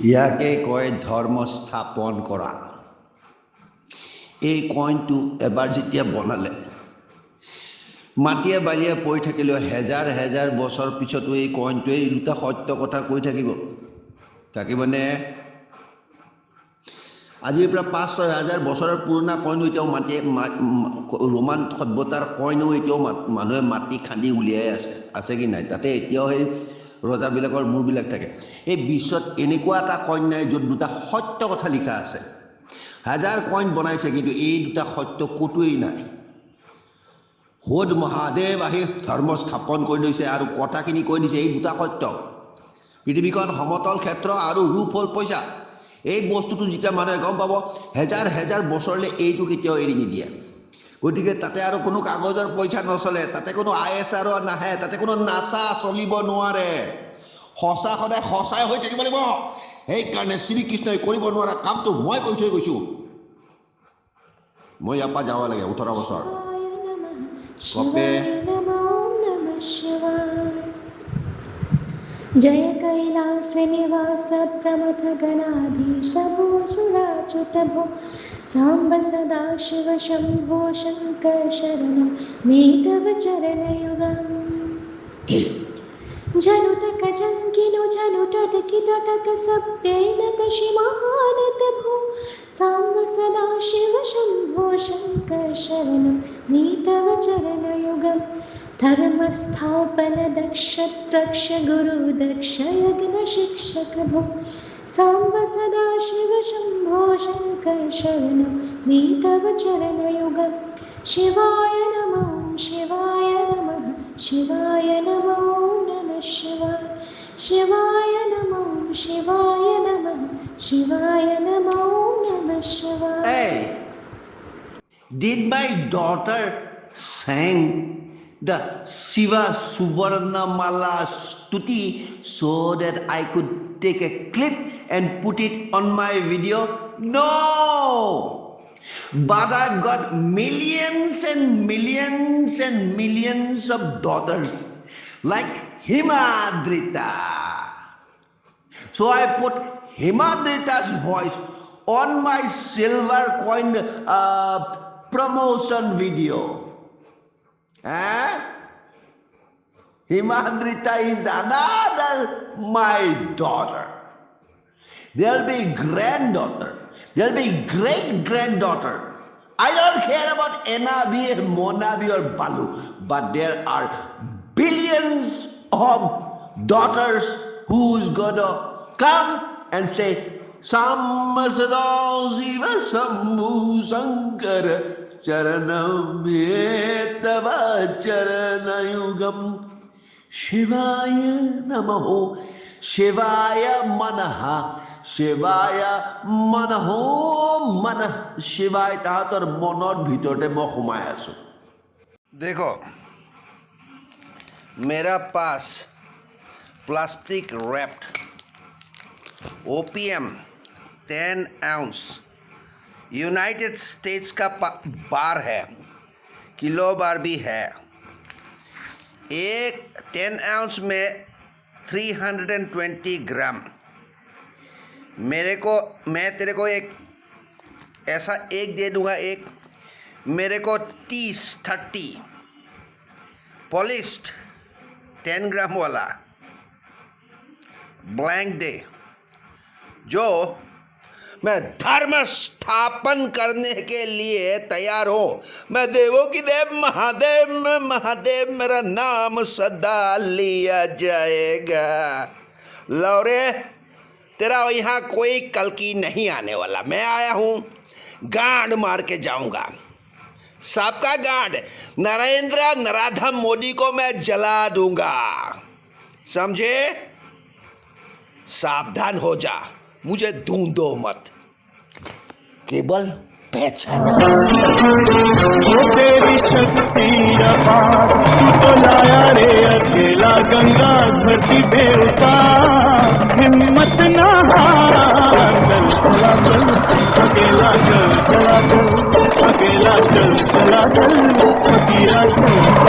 ইয়াকে কয় ধৰ্ম স্থাপন কৰা। এই কইনটো এবাৰ যেতিয়া বনালে মাটিয়ে বালিয়ে পৰি থাকিলেও হেজাৰ হেজাৰ বছৰ পিছতো এই কইনটোৱে এই দুটা সত্য কথা কৈ থাকিবনে? আজিৰ পৰা ৫-৬ হাজাৰ বছৰৰ পুৰণা কইনো এতিয়াও ৰোমান সভ্যতাৰ কইনো এতিয়াও মানুহে মাটি খান্দি উলিয়াই আছে কি নাই? তাতে এতিয়াও সেই ৰজাবিলাকৰ মূৰবিলাক থাকে। এই বিশ্বত এনেকুৱা এটা কইন নাই য'ত দুটা সত্য কথা লিখা আছে। হাজাৰ কইন বনাইছে কিন্তু এই দুটা সত্য ক'তোৱেই নাই। খোদ মহাদেৱ আহি ধৰ্ম স্থাপন কৰি লৈছে আৰু কথাখিনি কৈ দিছে এই দুটা সত্য। পৃথিৱীখন সমতল ক্ষেত্ৰ আৰু ৰূপ হ'ল পইচা। এই বস্তুটো যেতিয়া মানুহে গম পাব হেজাৰ হেজাৰ বছৰলৈ এইটো কেতিয়াও এৰি নিদিয়ে। গতিকে তাতে আৰু কোনো কাগজৰ পইচা নচলে, তাতে কোনো ISR নাহে, তাতে কোনো নাচা চলিব নোৱাৰে। সঁচা সদায় সঁচাই হৈ থাকিব লাগিব। সেইকাৰণে শ্ৰীকৃষ্ণই কৰিব নোৱাৰা কামটো মই কৈ থৈ গৈছোঁ। মই ইয়াৰ পৰা যাব লাগে 18 বছৰ। কপে जय कैलास निवास प्रमथ गणाधीश भूसुराच्युत भो सांब सदा शिव शंभो शंकर शरणं मे तव चरणयुगम् झनुतक जंकिनो झनुटटकितटक शब्देन कशि महानत भो सांब सदा शिव शंभो शंकर शरणं मे तव चरणयुगम् धर्मस्थापन दक्ष त्रक्ष गुरु दक्ष यज्ञ शिक्षक भो सांब सदा शिव शंभो शंकर शरणं मे तव चरणयुगम् शिवाय नमः शिवाय नमः शिवाय नमो नमः शिवाय शिवाय नमः शिवाय नमः शिवाय नमो नमः शिवाय. Hey, did my daughter sang the Shiva Suvarnamala Stuti so that I could take a clip and put it on my video? No! But I've got millions and millions and millions of daughters like Himadrita. So I put Himadrita's voice on my silver coin promotion video. Himadrita is another my daughter. There'll be granddaughter. There'll be great-granddaughter. I don't care about Enabi, Monabi or Balu. But there are billions of daughters who's gonna come and say, Samma Sada Shiva Shambhu Shankara Charanam Tava Charanayugam Shivaya Namaho Shivaya Manaha Shivaya Manaho Manah Shivaya তাহাঁতৰ মনৰ ভিতৰতে মই সোমাই আছো। देखो मेरा पास plastic wrapped OPM 10 ounce United States का बार है, किलो बार भी है। एक 10 ounce में 320 ग्राम। मैं तेरे को एक ऐसा एक दे दूंगा, एक मेरे को 30 पॉलिश्ड 10 ग्राम वाला ब्लैंक दे, जो मैं धर्म स्थापन करने के लिए तैयार हूँ। मैं देवों की देव महादेव में महादेव मेरा नाम सदा लिया जाएगा। लौरे तेरा यहाँ कोई कल्कि नहीं आने वाला। मैं आया हूँ, गांड मार के जाऊँगा। सबका गांड नरेंद्र नराधम मोदी को मैं जला दूंगा, समझे? सावधान हो जा, मुझे ढूंढो मत, केवल पहचानो। तेरी शक्ति अपार, तू तो लाया रे अकेला गंगा धरती पे उतार। हिम्मत ना हार, चल अकेला चल, चला चल, अकेला चल, चला चल, अकेला चल।